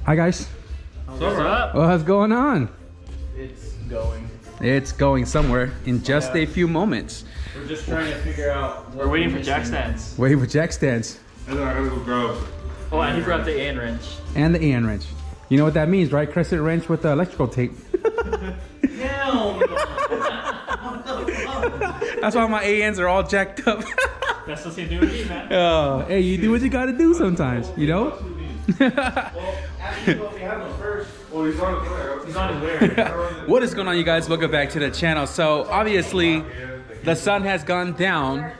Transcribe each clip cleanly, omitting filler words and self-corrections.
Hi guys. What's up? What's going on? It's going somewhere in just a few moments. We're just trying to figure out. We're waiting for jack stands. Waiting for jack stands. I gotta go grab. Oh, and he brought the AN wrench. And the AN wrench. You know what that means, right? Crescent wrench with the electrical tape. Hell no. That's why my ANs are all jacked up. That's what you do with me, man. Oh, hey, you do what you gotta do sometimes, you know? Well, actually, if you have them first. Well, he's on his way. He's on his way. What is going on, you guys? Welcome back to the channel. So obviously the sun has gone down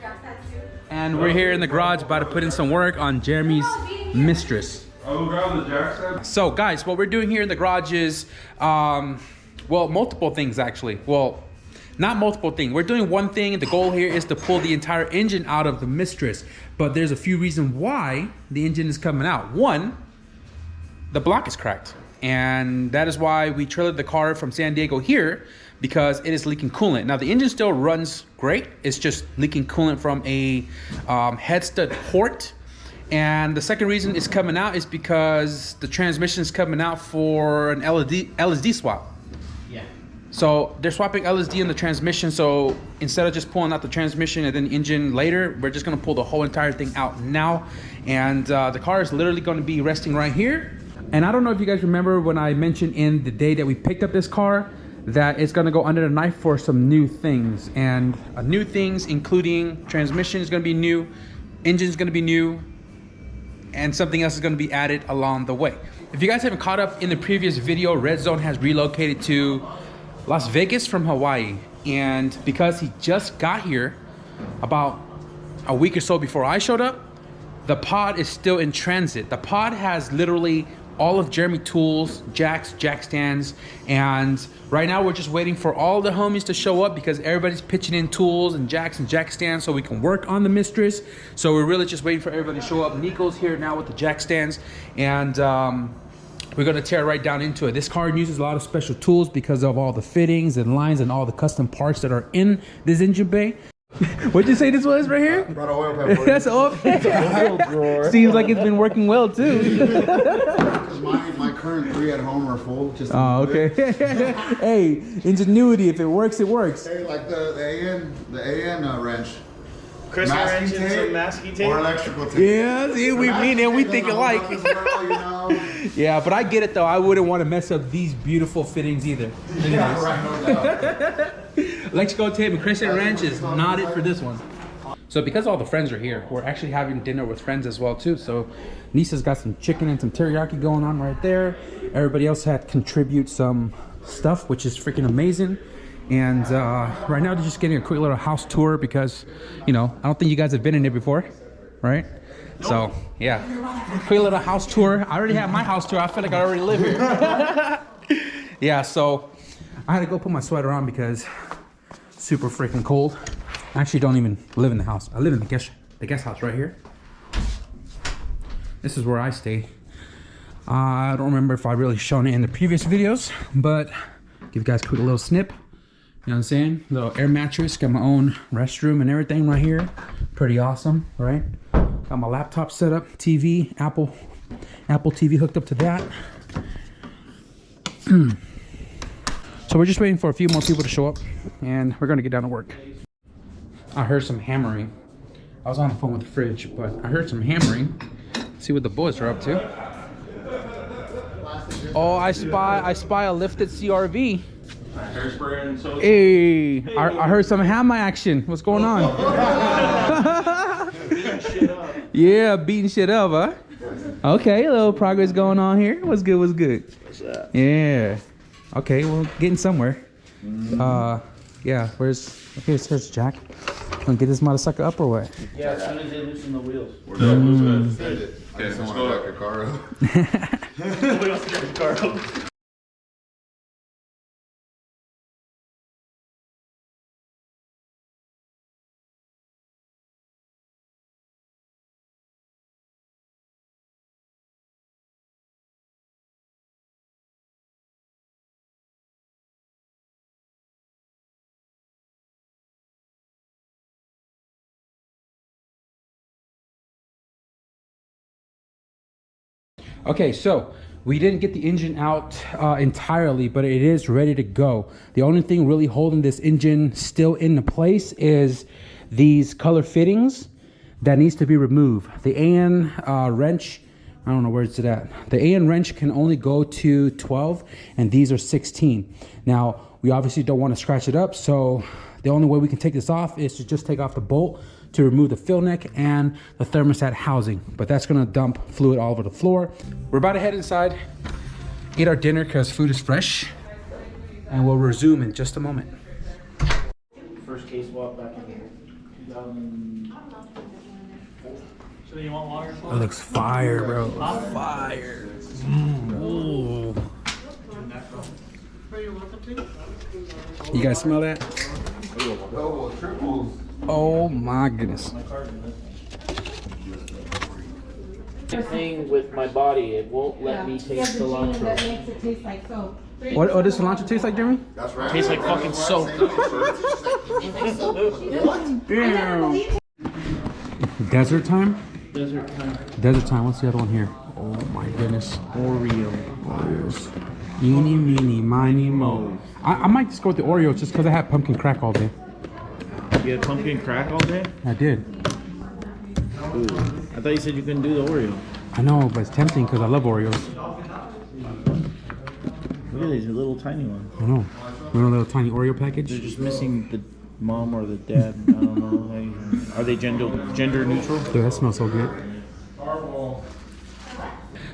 and we're here in the garage about to put in some work on Jeremy's mistress. I'll grab the jack stand. So guys, what we're doing here in the garage is well, multiple things actually. Well, not multiple things. We're doing one thing. The goal here is to pull the entire engine out of the mistress, but there's a few reasons why the engine is coming out. One, the block is cracked, and that is why we trailered the car from San Diego here, because it is leaking coolant. Now the engine still runs great. It's just leaking coolant from a head stud port. And the second reason it's coming out is because the transmission is coming out for an LSD swap. Yeah. So they're swapping LSD in the transmission. So instead of just pulling out the transmission and then the engine later, we're just gonna pull the whole entire thing out now. And the car is literally gonna be resting right here. And I don't know if you guys remember when I mentioned in the day that we picked up this car that it's gonna go under the knife for some new things. And new things including transmission is gonna be new, engine is gonna be new, and something else is going to be added along the way. If you guys haven't caught up in the previous video, RedZone has relocated to Las Vegas from Hawaii. And because he just got here about a week or so before I showed up, the pod is still in transit. The pod has literally all of Jeremy tools, jacks, jack stands, and right now we're just waiting for all the homies to show up because everybody's pitching in tools and jack stands so we can work on the mistress. So we're really just waiting for everybody to show up. Nico's here now with the jack stands, and we're gonna tear right down into it. This car uses a lot of special tools because of all the fittings and lines and all the custom parts that are in this engine bay. What'd you say this was right here? I brought an oil pan for you. That's oil pan. Seems like it's been working well too. My current 3 at home are full. Just oh, okay. Hey, ingenuity. If it works, it works. Hey, like the AN wrench. Chris wrench and some masking tape. Or electrical tape. Yeah, see, we think alike. Yeah, but I get it though. I wouldn't want to mess up these beautiful fittings either. Yeah, right, no doubt. Electrical tape and crescent wrench is not it for this one. So because all the friends are here, we're actually having dinner with friends as well too. So Nisa's got some chicken and some teriyaki going on right there. Everybody else had contribute some stuff, which is freaking amazing. And right now they're just getting a quick little house tour because, you know, I don't think you guys have been in it before, right? Nope. So yeah, quick little house tour. I already have my house tour. I feel like I already live here. Yeah, so I had to go put my sweater on because it's super freaking cold. I actually don't even live in the house. I live in the guest house right here. This is where I stay. I don't remember if I really shown it in the previous videos, but give you guys a quick little snip. You know what I'm saying? Little air mattress, got my own restroom and everything right here. Pretty awesome, right? Got my laptop set up, TV, Apple TV hooked up to that. So we're just waiting for a few more people to show up and we're gonna get down to work. I heard some hammering. I was on the phone with the fridge, but I heard some hammering. See what the boys are up to. Oh, I spy a lifted CRV. Hairspray and so. Hey, I heard some hammer action. What's going on? Beating shit up. Yeah, beating shit up, huh? Okay, a little progress going on here. What's good? What's good? What's up? Yeah. Okay, well, getting somewhere. Yeah. Here's Jack. Gonna get this motherfucker up or what? Yeah, as soon as they loosen the wheels. We're done. I just want to jack your car up. Nobody wants to get the car up. Okay, so We didn't get the engine out entirely, but it is ready to go. The only thing really holding this engine still into place is these color fittings that needs to be removed. The AN wrench, I don't know where it's at. The AN wrench can only go to 12 and these are 16. Now, we obviously don't want to scratch it up, so the only way we can take this off is to just take off the bolt to remove the fill neck and the thermostat housing, but that's gonna dump fluid all over the floor. We're about to head inside, eat our dinner because food is fresh, and we'll resume in just a moment. First case swap back in 2004. So you want longer? It looks fire, bro. Fire. Ooh. You guys smell that? Oh my goodness. Thing with my body, it won't let me taste cilantro. That makes it taste like soap. What does cilantro taste like, Jeremy? That's right. Tastes like fucking soap. Damn. Desert time? Desert time. Desert time. What's the other one here? Oh my goodness. Oreos. Eeny, meeny, miny, mo. I might just go with the Oreos just because I had pumpkin crack all day. You had pumpkin crack all day? I did. Ooh. I thought you said you couldn't do the Oreo. I know, but it's tempting because I love Oreos. Look at these little tiny ones. I know. Remember a little tiny Oreo package? They're just missing the mom or the dad. I don't know. Are they gender neutral? Dude, that smells so good.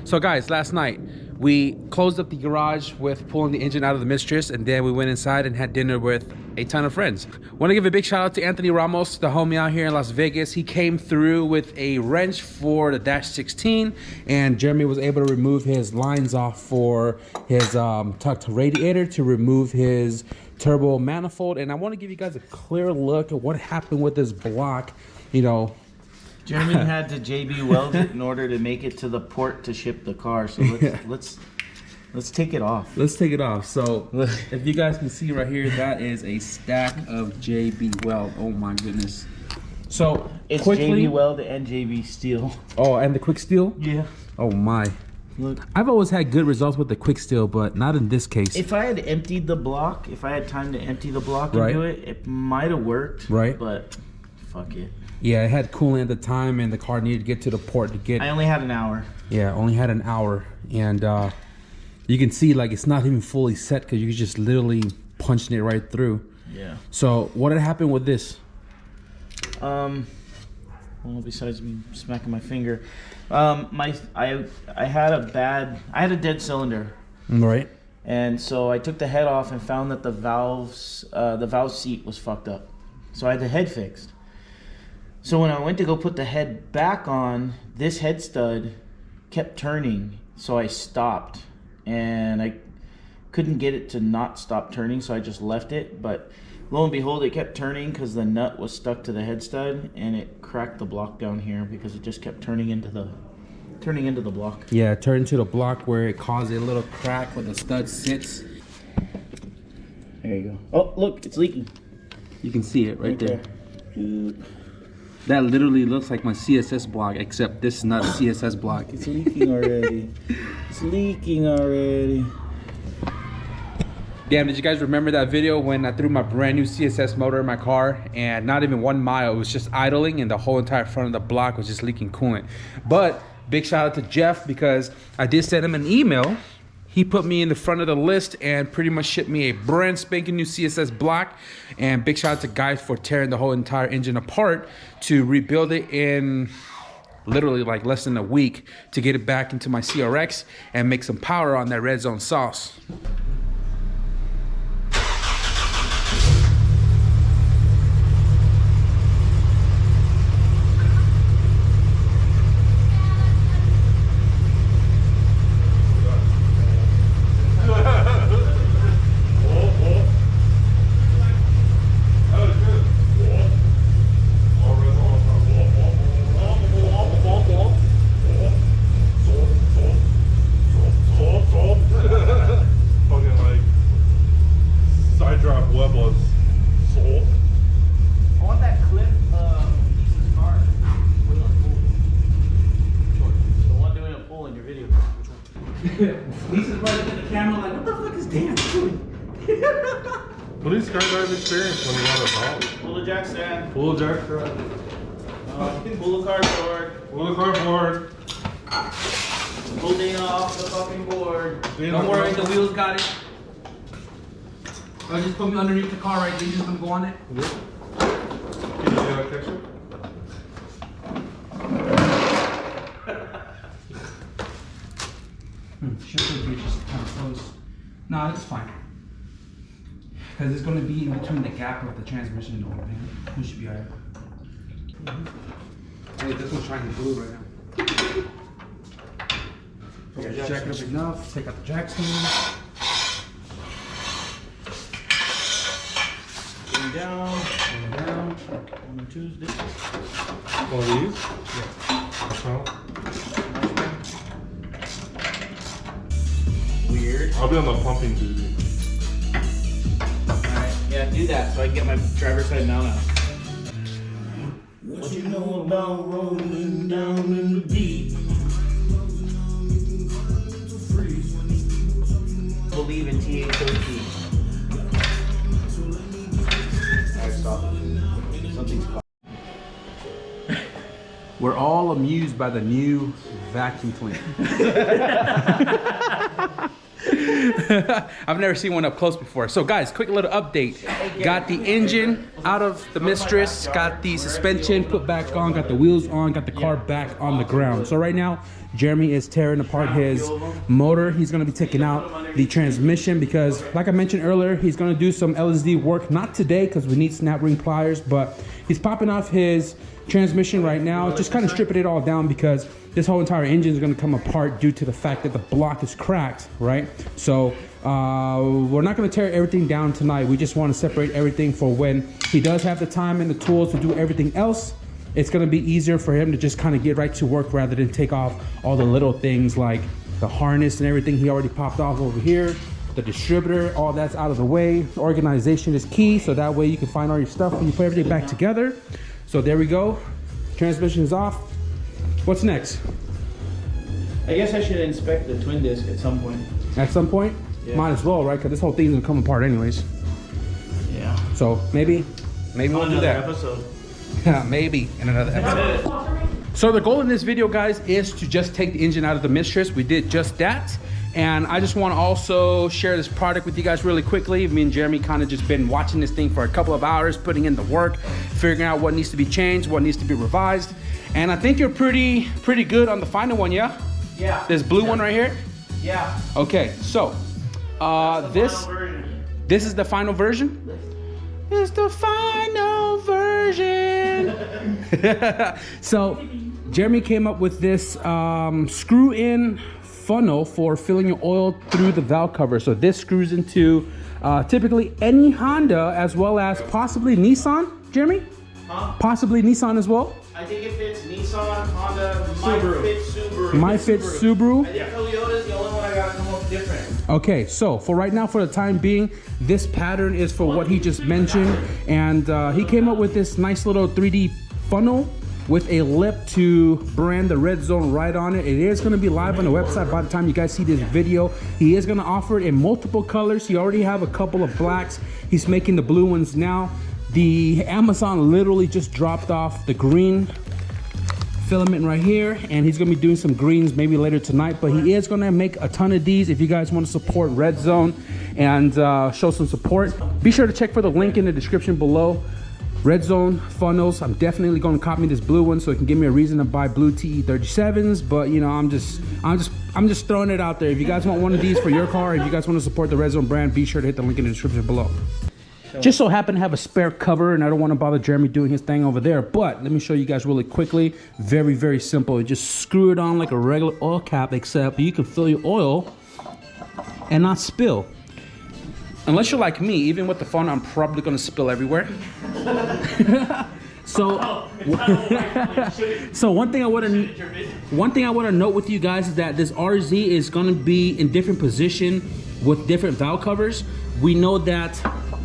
So guys, last night we closed up the garage with pulling the engine out of the Mistress, and then we went inside and had dinner with a ton of friends. Want to give a big shout out to Anthony Ramos, the homie out here in Las Vegas. He came through with a wrench for the Dash 16, and Jeremy was able to remove his lines off for his tucked radiator to remove his turbo manifold. And I want to give you guys a clear look at what happened with this block. You know, Jeremy had to JB weld it in order to make it to the port to ship the car. So let's take it off. Let's take it off. So if you guys can see right here, that is a stack of JB weld. Oh my goodness. So It's quickly, JB weld and JB steel. oh, and the quick steel. Yeah. Oh my. Look. I've always had good results with the quick steel, but not in this case. If I had emptied the block, if I had time to empty the block and Right. do it, it might have worked. Right. But fuck it. Yeah, it had coolant at the time, and the car needed to get to the port to get. I only had an hour. Yeah, only had an hour, and you can see like it's not even fully set because you just literally punching it right through. Yeah. So what had happened with this? Well, besides me smacking my finger, I had a dead cylinder, Right. and so I took the head off and found that the valve seat was fucked up. So I had the head fixed. So when I went to go put the head back on, this head stud kept turning, so I stopped, and I couldn't get it to not stop turning, so I just left it. But lo and behold, it kept turning because the nut was stuck to the head stud, and it cracked the block down here because it just kept turning into the block. Yeah, it turned into the block where it caused a little crack where the stud sits. There you go. Oh, look, it's leaking. You can see it right there. there. That literally looks like my CSS block, except this is not a CSS block. It's leaking already. It's leaking already. Damn, did you guys remember that video when I threw my brand new CSS motor in my car and not even 1 mile, it was just idling and the whole entire front of the block was just leaking coolant? But big shout out to Jeff because I did send him an email. He put me in the front of the list and pretty much shipped me a brand spanking new CSS block. And big shout out to guys for tearing the whole entire engine apart to rebuild it in literally like less than a week to get it back into my CRX and make some power on that RedZone sauce. skydive experience when you want to talk? Pull the jack stand. Pull the jack stand. Pull the cardboard. Pull the cardboard. Pull Dana off the fucking board. Don't worry, the wheels got it. I'll just put me underneath the car right there. You're just gonna go on it. Can you catch it? Should be just kind of close. No, it's fine. Because it's going to be in between the gap of the transmission door, man. We should be alright. Hey, this one's shining blue right now. Okay, jack it up enough. Take out the jack stand. Going down. Going down. On a Tuesday. One of these? Yeah. Weird. I'll be on the pumping duty. Alright, yeah, do that so I can get my driver's side mount out. What you know about rolling down in the deep? Believe in TH13. Alright, stop. Something's caught. We're all amused by the new vacuum cleaner. I've never seen one up close before. So guys, quick little update. Got the engine out of the Mistress, got the suspension put back on, got the wheels on, got the car back on the ground. So right now, Jeremy is tearing apart his motor. He's gonna be taking out the transmission because, like I mentioned earlier, he's gonna do some LSD work. Not today because we need snap ring pliers, but he's popping off his transmission right now, just kind of stripping it all down because this whole entire engine is going to come apart due to the fact that the block is cracked, right? So we're not going to tear everything down tonight. We just want to separate everything for when he does have the time and the tools to do everything else. It's going to be easier for him to just kind of get right to work rather than take off all the little things like the harness and everything he already popped off over here. The distributor, all that's out of the way. Organization is key, so that way you can find all your stuff when you put everything back together. So there we go. Transmission is off. What's next? I guess I should inspect the twin disc at some point. At some point? Yeah. Might as well, right? Because this whole thing's gonna come apart anyways. Yeah. So maybe we'll do that. Episode. Yeah, maybe in another episode. So the goal in this video, guys, is to just take the engine out of the Mistress. We did just that. And I just want to also share this product with you guys really quickly. Me and Jeremy kind of just been watching this thing for a couple of hours, putting in the work, figuring out what needs to be changed, what needs to be revised. And I think you're pretty good on the final one, yeah? Yeah. This blue one right here? Yeah. Okay, so this is the final version? It's the final version. So Jeremy came up with this screw-in funnel for filling your oil through the valve cover. So this screws into typically any Honda as well as possibly Nissan, Jeremy? Huh? Possibly Nissan as well? I think it fits Nissan, Honda, might fit Subaru. Might fit Subaru. I think Toyota's the only one I gotta come up different. Okay, so for right now, for the time being, this pattern is for what he just mentioned. And he came up with this nice little 3D funnel with a lip to brand the RedZone right on it. It is gonna be live on the website by the time you guys see this video. He is gonna offer it in multiple colors. He already have a couple of blacks. He's making the blue ones now. The Amazon literally just dropped off the green filament right here, and he's gonna be doing some greens maybe later tonight, but he is gonna make a ton of these if you guys want to support RedZone and show some support. Be sure to check for the link in the description below. RedZone funnels. I'm definitely going to copy this blue one so it can give me a reason to buy blue TE37s. But you know, I'm just throwing it out there. If you guys want one of these for your car, if you guys want to support the RedZone brand, be sure to hit the link in the description below. Just so happen to have a spare cover, and I don't want to bother Jeremy doing his thing over there. But let me show you guys really quickly. Very, very simple. You just screw it on like a regular oil cap, except you can fill your oil and not spill. Unless you're like me, even with the phone, I'm probably gonna spill everywhere. So one thing I want to note with you guys is that this RZ is gonna be in different position with different valve covers. We know that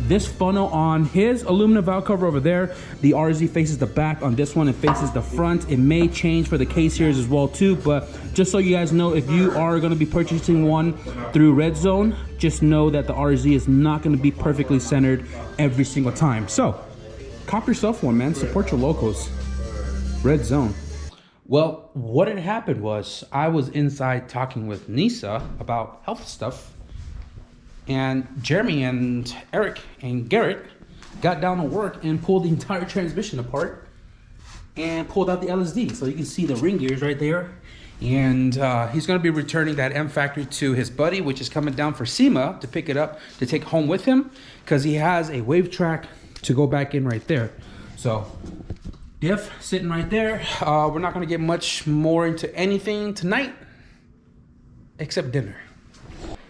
this funnel on his aluminum valve cover over there. The RZ faces the back. On this one, it faces the front. It may change for the K series as well too, but just so you guys know, if you are going to be purchasing one through RedZone, just know that the RZ is not going to be perfectly centered every single time. So cop yourself one, man. Support your locals. RedZone. Well, what had happened was I was inside talking with Nisa about health stuff, and Jeremy and Eric and Garrett got down to work and pulled the entire transmission apart and pulled out the LSD. So you can see the ring gears right there. And he's going to be returning that M Factory to his buddy, which is coming down for SEMA to pick it up to take home with him, because he has a wave track to go back in right there. So diff sitting right there. We're not going to get much more into anything tonight except dinner.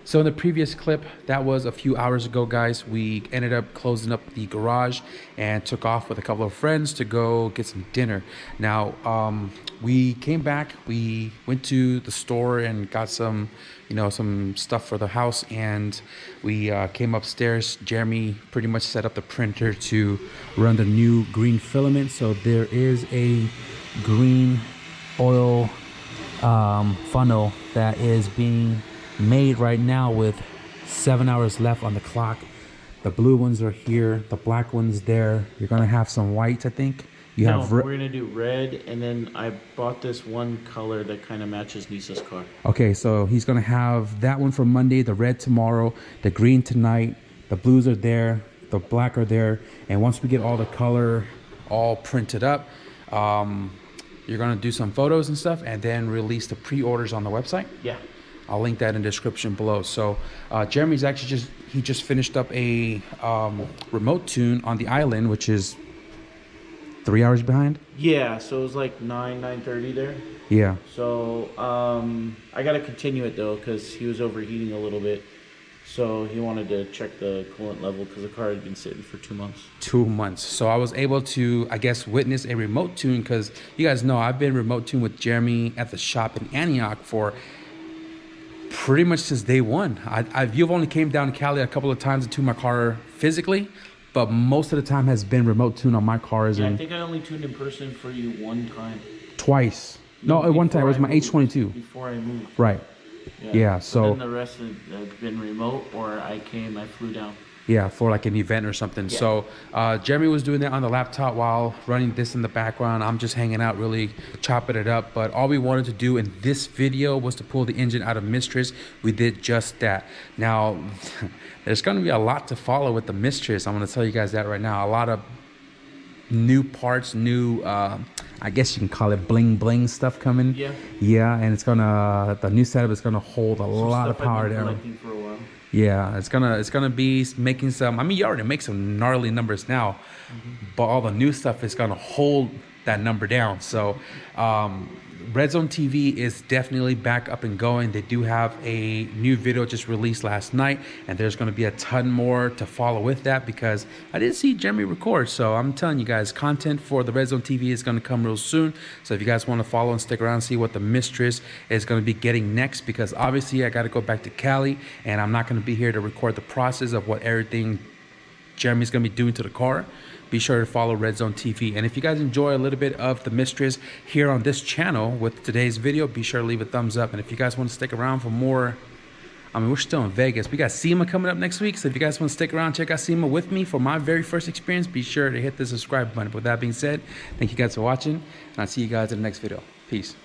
So in the previous clip, that was a few hours ago, guys, we ended up closing up the garage and took off with a couple of friends to go get some dinner. Now, we came back, we went to the store and got some, you know, some stuff for the house, and we came upstairs. Jeremy pretty much set up the printer to run the new green filament. So there is a green oil funnel that is being made right now with 7 hours left on the clock. The blue ones are here, the black ones there. You're gonna have some whites, I think. We're gonna do red, and then I bought this one color that kind of matches Nisa's car. Okay, so he's gonna have that one for Monday, the red tomorrow, the green tonight, the blues are there, the black are there, and once we get all the color all printed up, you're gonna do some photos and stuff and then release the pre-orders on the website? Yeah. I'll link that in the description below. So Jeremy's actually just finished up a remote tune on the island, which is 3 hours behind. Yeah, so it was like 9:30 there. Yeah. So I gotta continue it though, because he was overheating a little bit. So he wanted to check the coolant level because the car had been sitting for 2 months. 2 months. So I was able to, I guess, witness a remote tune, because you guys know I've been remote tuned with Jeremy at the shop in Antioch for pretty much since day one. You've only came down to Cali a couple of times to tune my car physically, but most of the time has been remote tune on my cars. Yeah, and I think I only tuned in person for you one time. Twice. No, one time. It was my H22. Before I moved. Right. Yeah, so. And then the rest have been remote, or I flew down. Yeah, for like an event or something. Yeah. So Jeremy was doing that on the laptop while running this in the background. I'm just hanging out, really chopping it up. But all we wanted to do in this video was to pull the engine out of Mistress. We did just that. Now, there's going to be a lot to follow with the Mistress. I'm going to tell you guys that right now. A lot of new parts, new, I guess you can call it bling bling stuff coming. Yeah. Yeah, and it's gonna, the new setup is going to hold a lot of power there. For a while. Yeah, it's gonna be making some. I mean, you already make some gnarly numbers now, but all the new stuff is gonna hold that number down. So, RedZone TV is definitely back up and going. They do have a new video just released last night, and there's gonna be a ton more to follow with that, because I didn't see Jeremy record. So I'm telling you guys, content for the RedZone TV is gonna come real soon. So if you guys want to follow and stick around and see what the Mistress is gonna be getting next, because obviously I got to go back to Cali, and I'm not gonna be here to record the process of what everything Jeremy's gonna be doing to the car. Be sure to follow RedZone TV. And if you guys enjoy a little bit of the Mistress here on this channel with today's video, be sure to leave a thumbs up. And if you guys want to stick around for more, I mean, we're still in Vegas. We got SEMA coming up next week. So if you guys want to stick around, check out SEMA with me for my very first experience, be sure to hit the subscribe button. With that being said, thank you guys for watching, and I'll see you guys in the next video. Peace.